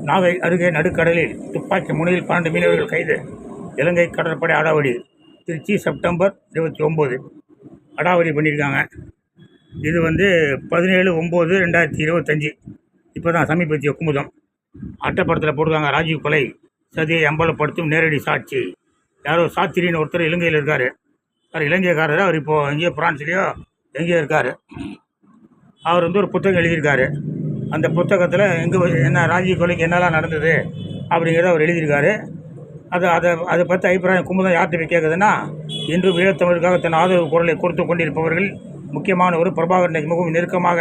நாகை அருகே நடுக்கடலில் துப்பாக்கி முனையில் 12 மீனவர்கள் கைது. இலங்கை கடற்படை அடாவடி. திருச்சி செப்டம்பர் 29 அடாவடி பண்ணியிருக்காங்க. இது 17/9/2025. இப்போ தான் சமீபத்திய குமுதம் அட்டப்படத்தில் போடுவாங்க. ராஜீவ் கொலை சதியை அம்பலப்படுத்தும் நேரடி சாட்சி. யாரோ சாத்திரின்னு ஒருத்தர் இலங்கையில் இருக்கார். இலங்கைக்காரர். அவர் இப்போது எங்கேயோ பிரான்ஸ்லேயோ எங்கேயோ இருக்கார். அவர் ஒரு புத்தகம் எழுதியிருக்காரு. அந்த புத்தகத்தில் என்ன ராஜீவ் கொலைக்கு என்னெல்லாம் நடந்தது அப்படிங்கிறத அவர் எழுதியிருக்காரு. அதை பற்றி அபிப்பிராயம் குமுதம் யார்கிட்ட போய் கேட்குதுன்னா, இன்று ஈழத்தமிழுக்காக தன் ஆதரவு குரலை கொடுத்து கொண்டிருப்பவர்கள் முக்கியமான ஒரு பிரபாகரனை மிகவும் நெருக்கமாக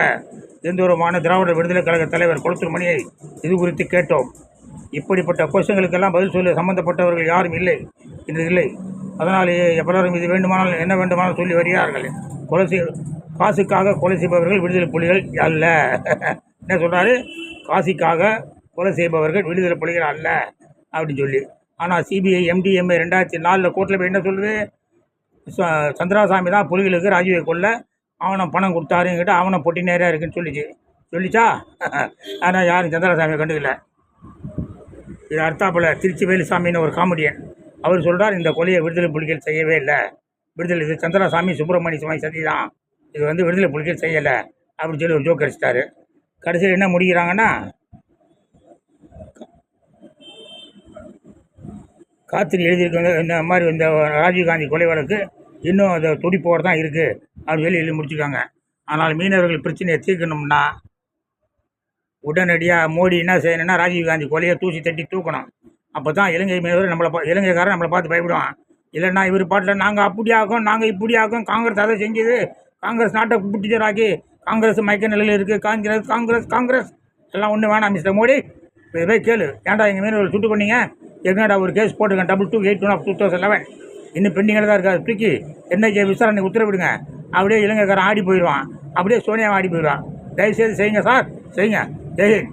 எந்தோரமான திராவிட விடுதலை கழக தலைவர் கொளத்தூர் மணியை இது குறித்து கேட்டோம். இப்படிப்பட்ட கொஸ்டின்களுக்கெல்லாம் பதில் சொல்ல சம்பந்தப்பட்டவர்கள் யாரும் இல்லை என்று இல்லை. அதனாலேயே பலரும் இது வேண்டுமானால் என்ன வேண்டுமானால் சொல்லி வருகிறார்கள். காசுக்காக கொலை செய்பவர்கள் விடுதலை புலிகள் அல்ல. என்ன சொல்கிறாரு? காசிக்காக கொலை செய்பவர்கள் விடுதலை புலிகள் அல்ல அப்படின்னு சொல்லி. ஆனால் சிபிஐ MDMA 2004 கோர்ட்டில் போய் என்ன சொல்லுது? சந்திராசாமி தான் புலிகளுக்கு ராஜீவை கொல்ல ஆவணம் பணம் கொடுத்தாருங்கிட்ட ஆவணம் பொட்டி நேராக இருக்குன்னு சொல்லிச்சா? ஆனால் யாரும் சந்திராசாமியை கண்டுக்கல. இது அர்த்தாப்பில் திருச்சி வேலுசாமின்னு ஒரு காமெடியன். அவர் சொல்கிறார், இந்த கொலையை விடுதலை புலிகள் செய்யவே இல்லை. இது சந்திராசாமி சுப்பிரமணிய சுவாமி சதி தான். இது விடுதலை புலிகள் செய்யலை அப்படின்னு சொல்லி ஒரு ஜோக் அடிச்சிட்டாரு. கடைசியில் என்ன முடிக்கிறாங்கன்னா, காத்திரி எழுதியிருக்காங்க இந்த மாதிரி இந்த ராஜீவ்காந்தி கொலை வழக்கு இன்னும் அதை துடிப்போடு தான் இருக்குது அப்படின்னு சொல்லி எழுதி முடிச்சுருக்காங்க. ஆனால் மீனவர்கள் பிரச்சனையை தீர்க்கணும்னா உடனடியாக மோடி என்ன செய்யணும்னா, ராஜீவ்காந்தி கொலையை தூசி தட்டி தூக்கணும். அப்போ தான் இலங்கை மீனவர் இலங்கைக்காரன் நம்மளை பார்த்து பயப்படுவான். இல்லைன்னா இவர் பாட்டில் நாங்கள் அப்படி ஆகும், நாங்கள் இப்படி ஆகும், காங்கிரஸ் அதை செஞ்சது, காங்கிரஸ் நாட்டை புட்டிச்சராக்கி, காங்கிரஸ் மயக்க நிலையில் இருக்குது, காங்கிரஸ் எல்லாம் ஒன்றும் வேணாம் மிஸ்டர் மோடி. இதை கேளு, ஏன்டா எங்கள் மீனவர்கள் சுட்டு பண்ணீங்க? என்னடா ஒரு கேஸ் போட்டுருக்கேன் 22/8/2011. இன்னும் பெண்டிங்கில் தான் இருக்காது. தூக்கி NIA விசாரணை உத்தரவிடுங்க. அப்படியே இலங்கைக்காரன் ஆடி போயிடுவான். அப்படியே சோனியாவை ஆடி போயிடுவான். தயவுசெய்து செய்யுங்க சார், செய்யுங்க. ஜெய்ஹிந்த்.